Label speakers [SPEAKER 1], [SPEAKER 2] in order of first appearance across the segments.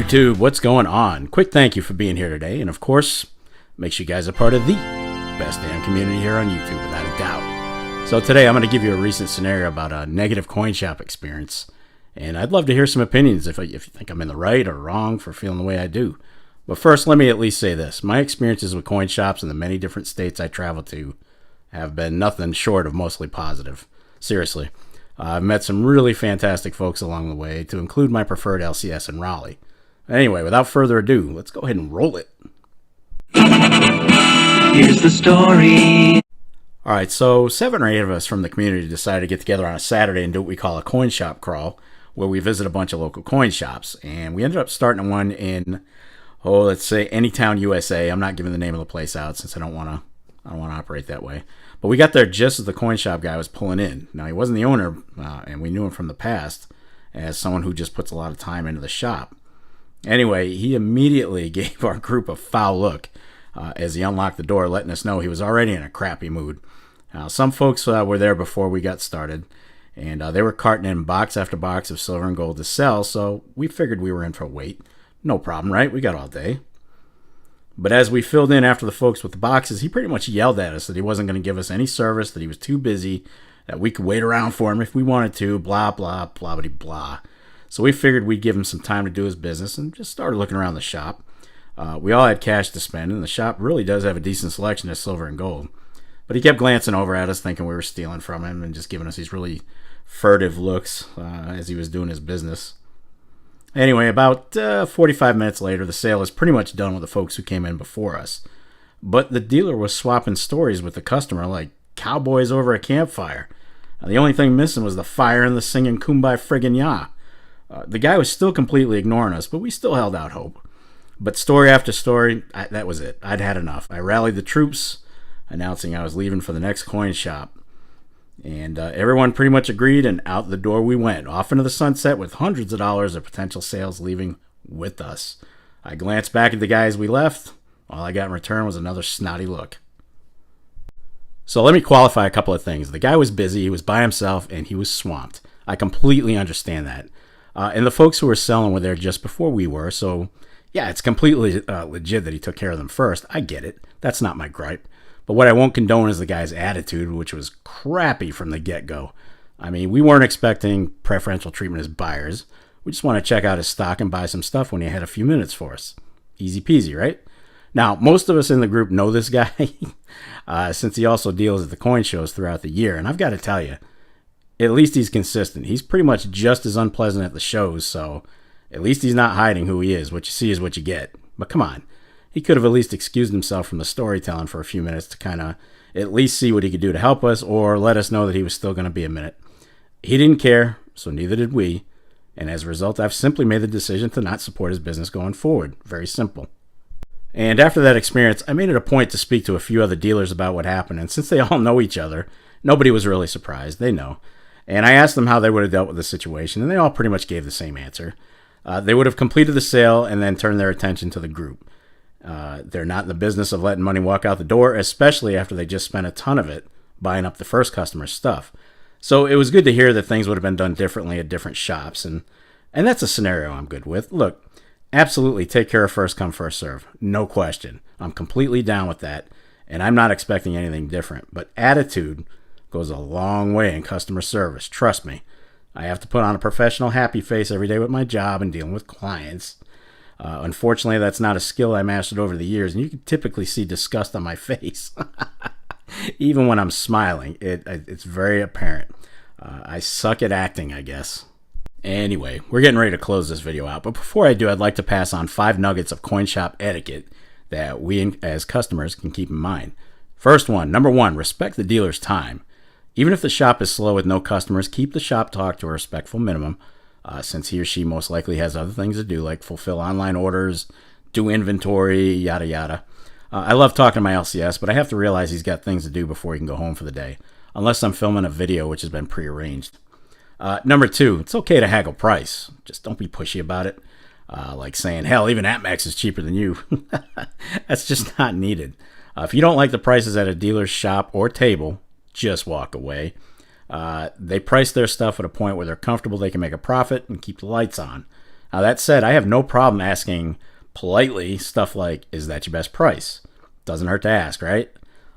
[SPEAKER 1] YouTube, what's going on? Quick thank you for being here today, and of course, makes you guys a part of the best damn community here on YouTube, without a doubt. So today I'm going to give you a recent scenario about a negative coin shop experience, and I'd love to hear some opinions if you think I'm in the right or wrong for feeling the way I do. But first, let me at least say this. My experiences with coin shops in the many different states I travel to have been nothing short of mostly positive. Seriously. I've met some really fantastic folks along the way, to include my preferred LCS in Raleigh. Anyway, without further ado, let's go ahead and roll it.
[SPEAKER 2] Here's the story.
[SPEAKER 1] Alright, so 7 or 8 of us from the community decided to get together on a Saturday and do what we call a coin shop crawl, where we visit a bunch of local coin shops. And we ended up starting one in, let's say Anytown, USA. I'm not giving the name of the place out since I don't want to operate that way. But we got there just as the coin shop guy was pulling in. Now, he wasn't the owner, and we knew him from the past as someone who just puts a lot of time into the shop. Anyway, he immediately gave our group a foul look as he unlocked the door, letting us know he was already in a crappy mood. Some folks were there before we got started, and they were carting in box after box of silver and gold to sell, so we figured we were in for a wait. No problem, right? We got all day. But as we filled in after the folks with the boxes, he pretty much yelled at us that he wasn't going to give us any service, that he was too busy, that we could wait around for him if we wanted to, blah, blah, blah, blah, blah. So we figured we'd give him some time to do his business and just started looking around the shop. We all had cash to spend, and the shop really does have a decent selection of silver and gold. But he kept glancing over at us, thinking we were stealing from him and just giving us these really furtive looks as he was doing his business. Anyway, about 45 minutes later, the sale is pretty much done with the folks who came in before us. But the dealer was swapping stories with the customer like cowboys over a campfire. The only thing missing was the fire and the singing Kumbaya friggin' ya. The guy was still completely ignoring us, but we still held out hope. But story after story, that was it. I'd had enough. I rallied the troops, announcing I was leaving for the next coin shop. And everyone pretty much agreed, and out the door we went, off into the sunset with hundreds of dollars of potential sales leaving with us. I glanced back at the guy as we left. All I got in return was another snotty look. So let me qualify a couple of things. The guy was busy, he was by himself, and he was swamped. I completely understand that. And the folks who were selling were there just before we were, so yeah, it's completely legit that he took care of them first. I get it. That's not my gripe. But what I won't condone is the guy's attitude, which was crappy from the get-go. I mean, we weren't expecting preferential treatment as buyers. We just want to check out his stock and buy some stuff when he had a few minutes for us. Easy peasy, right? Now, most of us in the group know this guy, since he also deals at the coin shows throughout the year. And I've got to tell you, at least he's consistent. He's pretty much just as unpleasant at the shows, so at least he's not hiding who he is. What you see is what you get. But come on. He could have at least excused himself from the storytelling for a few minutes to kind of at least see what he could do to help us, or let us know that he was still going to be a minute. He didn't care, so neither did we. And as a result, I've simply made the decision to not support his business going forward. Very simple. And after that experience, I made it a point to speak to a few other dealers about what happened. And since they all know each other, nobody was really surprised. They know. And I asked them how they would have dealt with the situation, and they all pretty much gave the same answer. They would have completed the sale and then turned their attention to the group. They're not in the business of letting money walk out the door, especially after they just spent a ton of it buying up the first customer's stuff. So it was good to hear that things would have been done differently at different shops, and that's a scenario I'm good with. Look, absolutely take care of first come, first serve. No question. I'm completely down with that, and I'm not expecting anything different. But attitude goes a long way in customer service. Trust me. I have to put on a professional happy face every day with my job and dealing with clients. Unfortunately, that's not a skill I mastered over the years, and you can typically see disgust on my face. Even when I'm smiling, it's very apparent. I suck at acting, I guess. Anyway, we're getting ready to close this video out, but before I do, I'd like to pass on 5 nuggets of coin shop etiquette that we as customers can keep in mind. First one, number 1, respect the dealer's time. Even if the shop is slow with no customers, keep the shop talk to a respectful minimum. Since he or she most likely has other things to do, like fulfill online orders, do inventory, yada yada. I love talking to my LCS, but I have to realize he's got things to do before he can go home for the day, unless I'm filming a video which has been prearranged. Number 2, it's okay to haggle price. Just don't be pushy about it. Like saying, hell, even AppMax is cheaper than you. That's just not needed. If you don't like the prices at a dealer's shop or table, just walk away. They price their stuff at a point where they're comfortable they can make a profit and keep the lights on. Now, that said, I have no problem asking politely stuff like, is that your best price? Doesn't hurt to ask, right?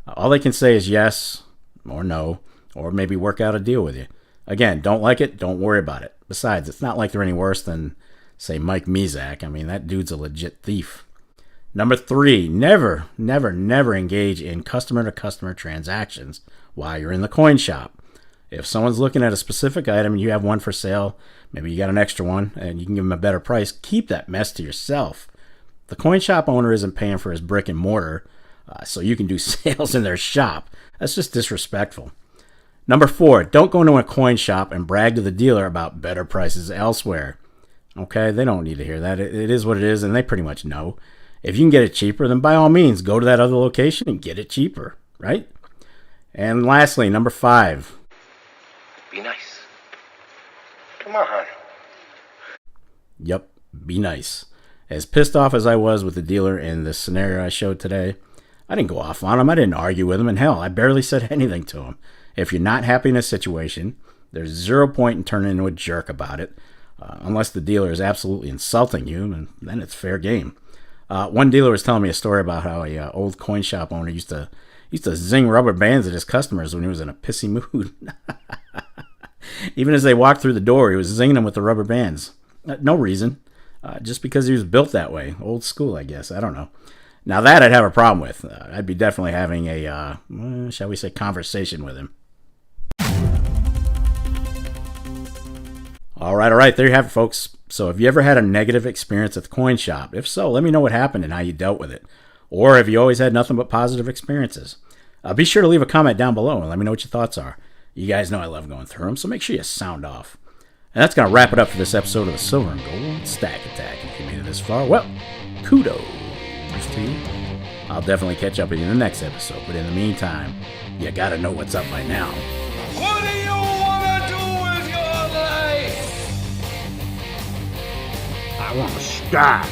[SPEAKER 1] All they can say is yes or no, or maybe work out a deal with you. Again, don't like it, don't worry about it. Besides, it's not like they're any worse than, say, Mike Mizak. I mean, that dude's a legit thief. Number 3, never engage in customer-to-customer transactions while you're in the coin shop. If someone's looking at a specific item and you have one for sale, maybe you got an extra one and you can give them a better price, keep that mess to yourself. The coin shop owner isn't paying for his brick and mortar, so you can do sales in their shop. That's just disrespectful. Number 4, don't go into a coin shop and brag to the dealer about better prices elsewhere. Okay, they don't need to hear that. It is what it is, and they pretty much know. If you can get it cheaper, then by all means, go to that other location and get it cheaper, right? And lastly, number 5.
[SPEAKER 3] Be nice. Come on.
[SPEAKER 1] Yep, be nice. As pissed off as I was with the dealer in this scenario I showed today, I didn't go off on him. I didn't argue with him, and hell, I barely said anything to him. If you're not happy in a situation, there's zero point in turning into a jerk about it, unless the dealer is absolutely insulting you, and then it's fair game. One dealer was telling me a story about how a old coin shop owner used to zing rubber bands at his customers when he was in a pissy mood. Even as they walked through the door, he was zinging them with the rubber bands. No reason. Just because he was built that way. Old school, I guess. I don't know. Now that I'd have a problem with. I'd be definitely having a, shall we say, conversation with him. All right. There you have it, folks. So have you ever had a negative experience at the coin shop? If so, let me know what happened and how you dealt with it. Or have you always had nothing but positive experiences? Be sure to leave a comment down below and let me know what your thoughts are. You guys know I love going through them, so make sure you sound off. And that's going to wrap it up for this episode of the Silver and Gold Stack Attack. If you made it this far, well, kudos to you. I'll definitely catch up with you in the next episode. But in the meantime, you got to know what's up by now.
[SPEAKER 4] What do you want to do with your life?
[SPEAKER 5] I want to stack.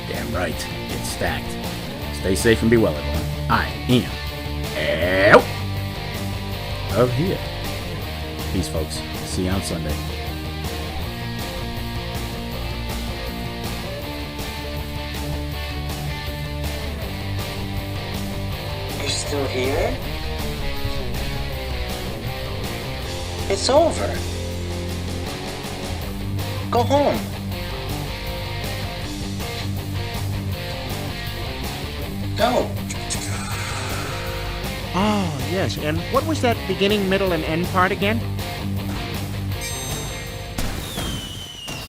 [SPEAKER 1] Damn right, get stacked. Stay safe and be well, everyone. I am out of here. Peace, folks. See you on Sunday.
[SPEAKER 3] You're still here? It's over. Go home. Go.
[SPEAKER 5] Oh, yes. And what was that beginning, middle, and end part again?